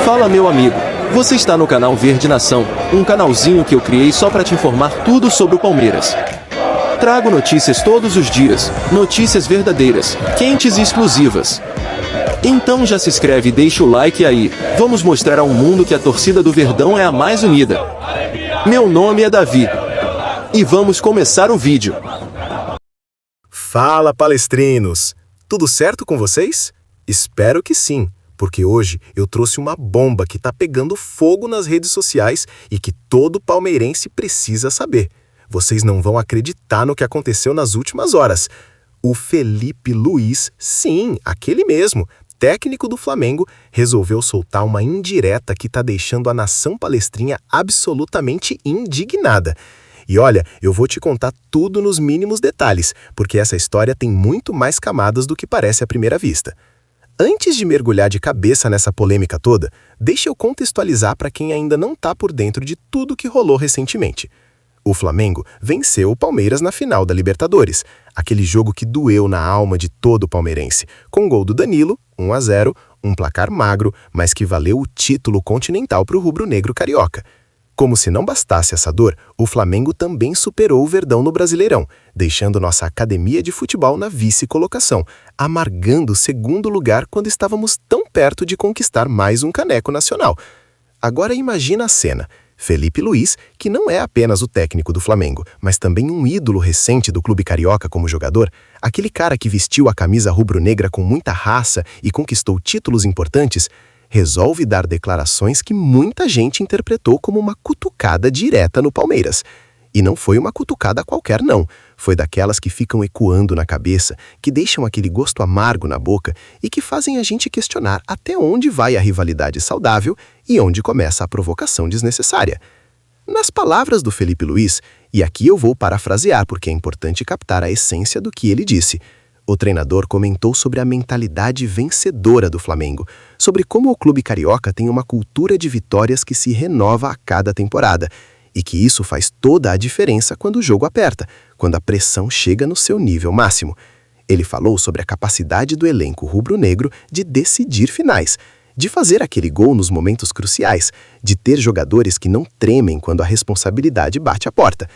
Fala, meu amigo. Você está no canal Verde Nação, um canalzinho que eu criei só para te informar tudo sobre o Palmeiras. Trago notícias todos os dias, notícias verdadeiras, quentes e exclusivas. Então já se inscreve e deixa o like aí, vamos mostrar ao mundo que a torcida do Verdão é a mais unida. Meu nome é Davi. E vamos começar o vídeo. Fala, palestrinos! Tudo certo com vocês? Espero que sim, porque hoje eu trouxe uma bomba que tá pegando fogo nas redes sociais e que todo palmeirense precisa saber. Vocês não vão acreditar no que aconteceu nas últimas horas. O Felipe Luiz, sim, aquele mesmo, técnico do Flamengo, resolveu soltar uma indireta que tá deixando a nação palestrinha absolutamente indignada. E olha, eu vou te contar tudo nos mínimos detalhes, porque essa história tem muito mais camadas do que parece à primeira vista. Antes de mergulhar de cabeça nessa polêmica toda, deixa eu contextualizar para quem ainda não está por dentro de tudo que rolou recentemente. O Flamengo venceu o Palmeiras na final da Libertadores, aquele jogo que doeu na alma de todo palmeirense, com gol do Danilo, 1-0, um placar magro, mas que valeu o título continental para o rubro-negro carioca. Como se não bastasse essa dor, o Flamengo também superou o Verdão no Brasileirão, deixando nossa academia de futebol na vice-colocação, amargando o segundo lugar quando estávamos tão perto de conquistar mais um caneco nacional. Agora imagina a cena. Felipe Luiz, que não é apenas o técnico do Flamengo, mas também um ídolo recente do clube carioca como jogador, aquele cara que vestiu a camisa rubro-negra com muita raça e conquistou títulos importantes, resolve dar declarações que muita gente interpretou como uma cutucada direta no Palmeiras. E não foi uma cutucada qualquer, não. Foi daquelas que ficam ecoando na cabeça, que deixam aquele gosto amargo na boca e que fazem a gente questionar até onde vai a rivalidade saudável e onde começa a provocação desnecessária. Nas palavras do Felipe Luiz, e aqui eu vou parafrasear porque é importante captar a essência do que ele disse, o treinador comentou sobre a mentalidade vencedora do Flamengo, sobre como o clube carioca tem uma cultura de vitórias que se renova a cada temporada, e que isso faz toda a diferença quando o jogo aperta, quando a pressão chega no seu nível máximo. Ele falou sobre a capacidade do elenco rubro-negro de decidir finais, de fazer aquele gol nos momentos cruciais, de ter jogadores que não tremem quando a responsabilidade bate a porta.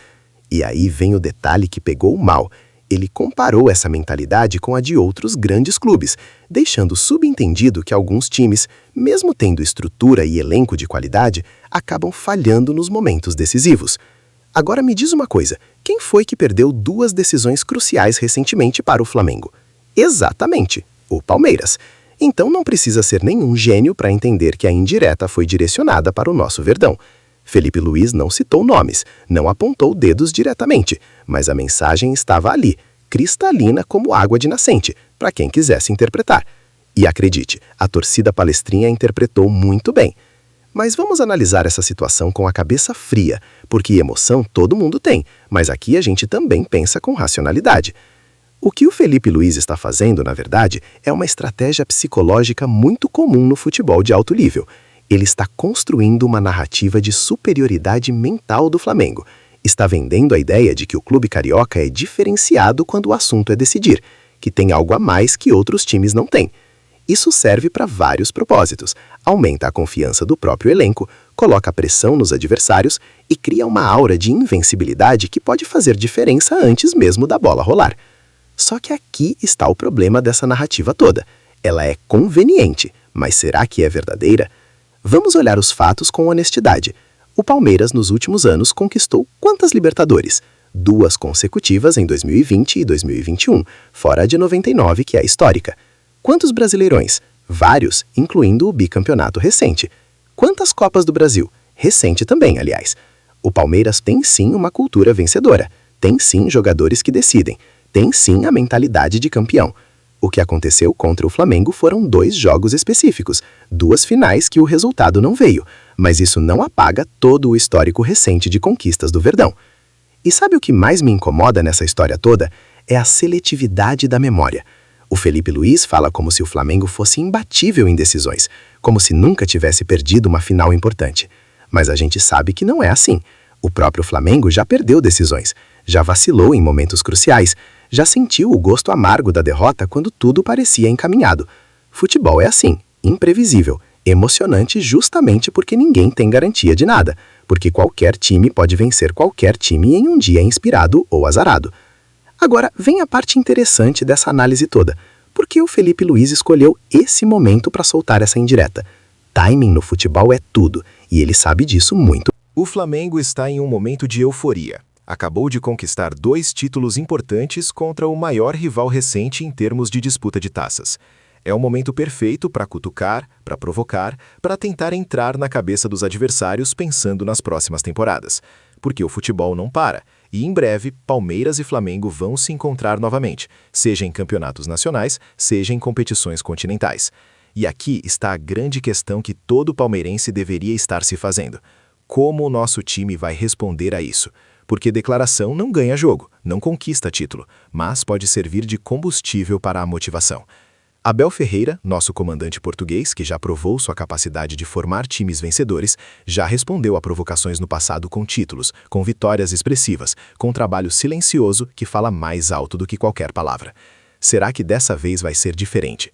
E aí vem o detalhe que pegou mal. Ele comparou essa mentalidade com a de outros grandes clubes, deixando subentendido que alguns times, mesmo tendo estrutura e elenco de qualidade, acabam falhando nos momentos decisivos. Agora me diz uma coisa, quem foi que perdeu duas decisões cruciais recentemente para o Flamengo? Exatamente, o Palmeiras. Então não precisa ser nenhum gênio para entender que a indireta foi direcionada para o nosso Verdão. Felipe Luiz não citou nomes, não apontou dedos diretamente, mas a mensagem estava ali, cristalina como água de nascente, para quem quisesse interpretar. E acredite, a torcida palestrinha interpretou muito bem. Mas vamos analisar essa situação com a cabeça fria, porque emoção todo mundo tem, mas aqui a gente também pensa com racionalidade. O que o Felipe Luiz está fazendo, na verdade, é uma estratégia psicológica muito comum no futebol de alto nível. Ele está construindo uma narrativa de superioridade mental do Flamengo. Está vendendo a ideia de que o clube carioca é diferenciado quando o assunto é decidir, que tem algo a mais que outros times não têm. Isso serve para vários propósitos. Aumenta a confiança do próprio elenco, coloca pressão nos adversários e cria uma aura de invencibilidade que pode fazer diferença antes mesmo da bola rolar. Só que aqui está o problema dessa narrativa toda. Ela é conveniente, mas será que é verdadeira? Vamos olhar os fatos com honestidade. O Palmeiras, nos últimos anos, conquistou quantas Libertadores? 2 consecutivas em 2020 e 2021, fora a de 99, que é histórica. Quantos Brasileirões? Vários, incluindo o bicampeonato recente. Quantas Copas do Brasil? Recente também, aliás. O Palmeiras tem sim uma cultura vencedora. Tem sim jogadores que decidem. Tem sim a mentalidade de campeão. O que aconteceu contra o Flamengo foram 2 jogos específicos, 2 finais que o resultado não veio, mas isso não apaga todo o histórico recente de conquistas do Verdão. E sabe o que mais me incomoda nessa história toda? É a seletividade da memória. O Felipe Luiz fala como se o Flamengo fosse imbatível em decisões, como se nunca tivesse perdido uma final importante. Mas a gente sabe que não é assim. O próprio Flamengo já perdeu decisões, já vacilou em momentos cruciais, já sentiu o gosto amargo da derrota quando tudo parecia encaminhado. Futebol é assim, imprevisível. Emocionante justamente porque ninguém tem garantia de nada, porque qualquer time pode vencer qualquer time em um dia inspirado ou azarado. Agora, vem a parte interessante dessa análise toda. Por que o Felipe Luiz escolheu esse momento para soltar essa indireta? Timing no futebol é tudo, e ele sabe disso muito. O Flamengo está em um momento de euforia. Acabou de conquistar 2 títulos importantes contra o maior rival recente em termos de disputa de taças. É o momento perfeito para cutucar, para provocar, para tentar entrar na cabeça dos adversários pensando nas próximas temporadas. Porque o futebol não para, e em breve Palmeiras e Flamengo vão se encontrar novamente, seja em campeonatos nacionais, seja em competições continentais. E aqui está a grande questão que todo palmeirense deveria estar se fazendo. Como o nosso time vai responder a isso? Porque declaração não ganha jogo, não conquista título, mas pode servir de combustível para a motivação. Abel Ferreira, nosso comandante português, que já provou sua capacidade de formar times vencedores, já respondeu a provocações no passado com títulos, com vitórias expressivas, com um trabalho silencioso que fala mais alto do que qualquer palavra. Será que dessa vez vai ser diferente?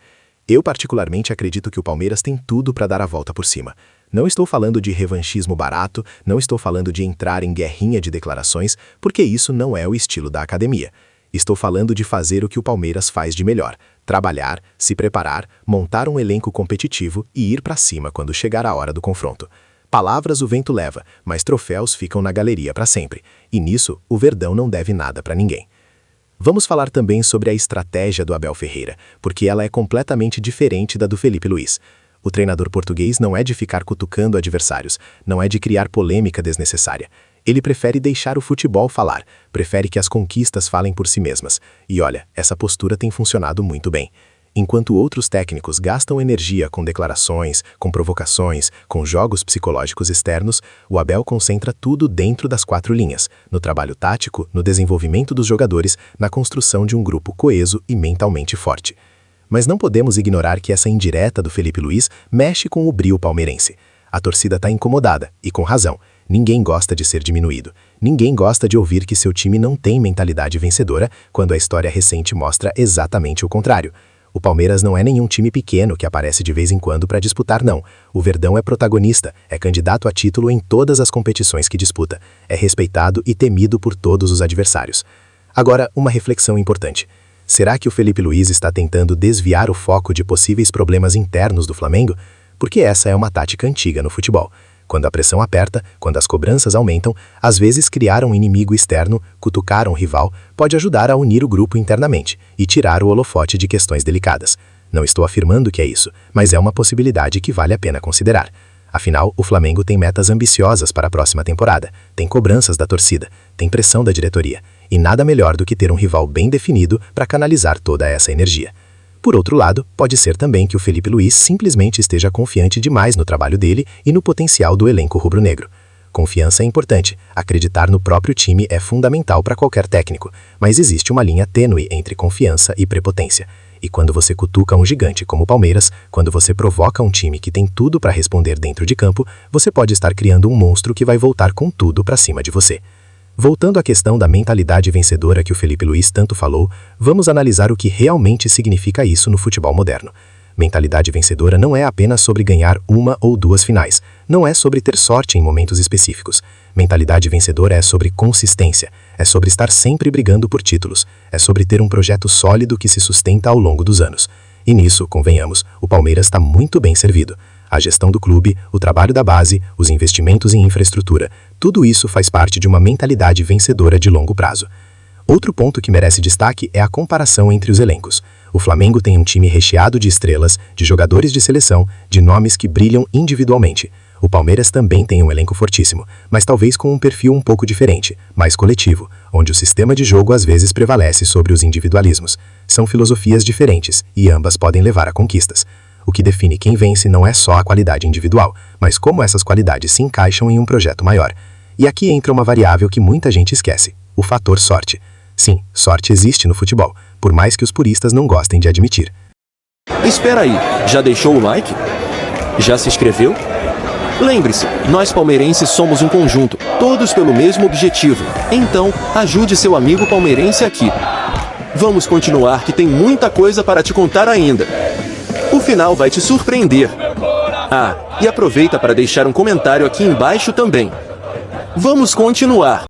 Eu particularmente acredito que o Palmeiras tem tudo para dar a volta por cima. Não estou falando de revanchismo barato, não estou falando de entrar em guerrinha de declarações, porque isso não é o estilo da academia. Estou falando de fazer o que o Palmeiras faz de melhor: trabalhar, se preparar, montar um elenco competitivo e ir para cima quando chegar a hora do confronto. Palavras o vento leva, mas troféus ficam na galeria para sempre. E nisso, o Verdão não deve nada para ninguém. Vamos falar também sobre a estratégia do Abel Ferreira, porque ela é completamente diferente da do Felipe Luiz. O treinador português não é de ficar cutucando adversários, não é de criar polêmica desnecessária. Ele prefere deixar o futebol falar, prefere que as conquistas falem por si mesmas. E olha, essa postura tem funcionado muito bem. Enquanto outros técnicos gastam energia com declarações, com provocações, com jogos psicológicos externos, o Abel concentra tudo dentro das 4 linhas, no trabalho tático, no desenvolvimento dos jogadores, na construção de um grupo coeso e mentalmente forte. Mas não podemos ignorar que essa indireta do Felipe Luiz mexe com o brio palmeirense. A torcida está incomodada, e com razão. Ninguém gosta de ser diminuído. Ninguém gosta de ouvir que seu time não tem mentalidade vencedora, quando a história recente mostra exatamente o contrário. O Palmeiras não é nenhum time pequeno que aparece de vez em quando para disputar, não. O Verdão é protagonista, é candidato a título em todas as competições que disputa. É respeitado e temido por todos os adversários. Agora, uma reflexão importante. Será que o Felipe Luiz está tentando desviar o foco de possíveis problemas internos do Flamengo? Porque essa é uma tática antiga no futebol. Quando a pressão aperta, quando as cobranças aumentam, às vezes criar um inimigo externo, cutucar um rival, pode ajudar a unir o grupo internamente e tirar o holofote de questões delicadas. Não estou afirmando que é isso, mas é uma possibilidade que vale a pena considerar. Afinal, o Flamengo tem metas ambiciosas para a próxima temporada, tem cobranças da torcida, tem pressão da diretoria, e nada melhor do que ter um rival bem definido para canalizar toda essa energia. Por outro lado, pode ser também que o Felipe Luiz simplesmente esteja confiante demais no trabalho dele e no potencial do elenco rubro-negro. Confiança é importante, acreditar no próprio time é fundamental para qualquer técnico, mas existe uma linha tênue entre confiança e prepotência. E quando você cutuca um gigante como o Palmeiras, quando você provoca um time que tem tudo para responder dentro de campo, você pode estar criando um monstro que vai voltar com tudo para cima de você. Voltando à questão da mentalidade vencedora que o Felipe Luiz tanto falou, vamos analisar o que realmente significa isso no futebol moderno. Mentalidade vencedora não é apenas sobre ganhar 1 ou 2 finais, não é sobre ter sorte em momentos específicos. Mentalidade vencedora é sobre consistência, é sobre estar sempre brigando por títulos, é sobre ter um projeto sólido que se sustenta ao longo dos anos. E nisso, convenhamos, o Palmeiras está muito bem servido. A gestão do clube, o trabalho da base, os investimentos em infraestrutura, tudo isso faz parte de uma mentalidade vencedora de longo prazo. Outro ponto que merece destaque é a comparação entre os elencos. O Flamengo tem um time recheado de estrelas, de jogadores de seleção, de nomes que brilham individualmente. O Palmeiras também tem um elenco fortíssimo, mas talvez com um perfil um pouco diferente, mais coletivo, onde o sistema de jogo às vezes prevalece sobre os individualismos. São filosofias diferentes e ambas podem levar a conquistas. O que define quem vence não é só a qualidade individual, mas como essas qualidades se encaixam em um projeto maior. E aqui entra uma variável que muita gente esquece: o fator sorte. Sim, sorte existe no futebol, por mais que os puristas não gostem de admitir. Espera aí, já deixou o like? Já se inscreveu? Lembre-se, nós palmeirenses somos um conjunto, todos pelo mesmo objetivo. Então, ajude seu amigo palmeirense aqui. Vamos continuar que tem muita coisa para te contar ainda. O final vai te surpreender. Ah, e aproveita para deixar um comentário aqui embaixo também. Vamos continuar.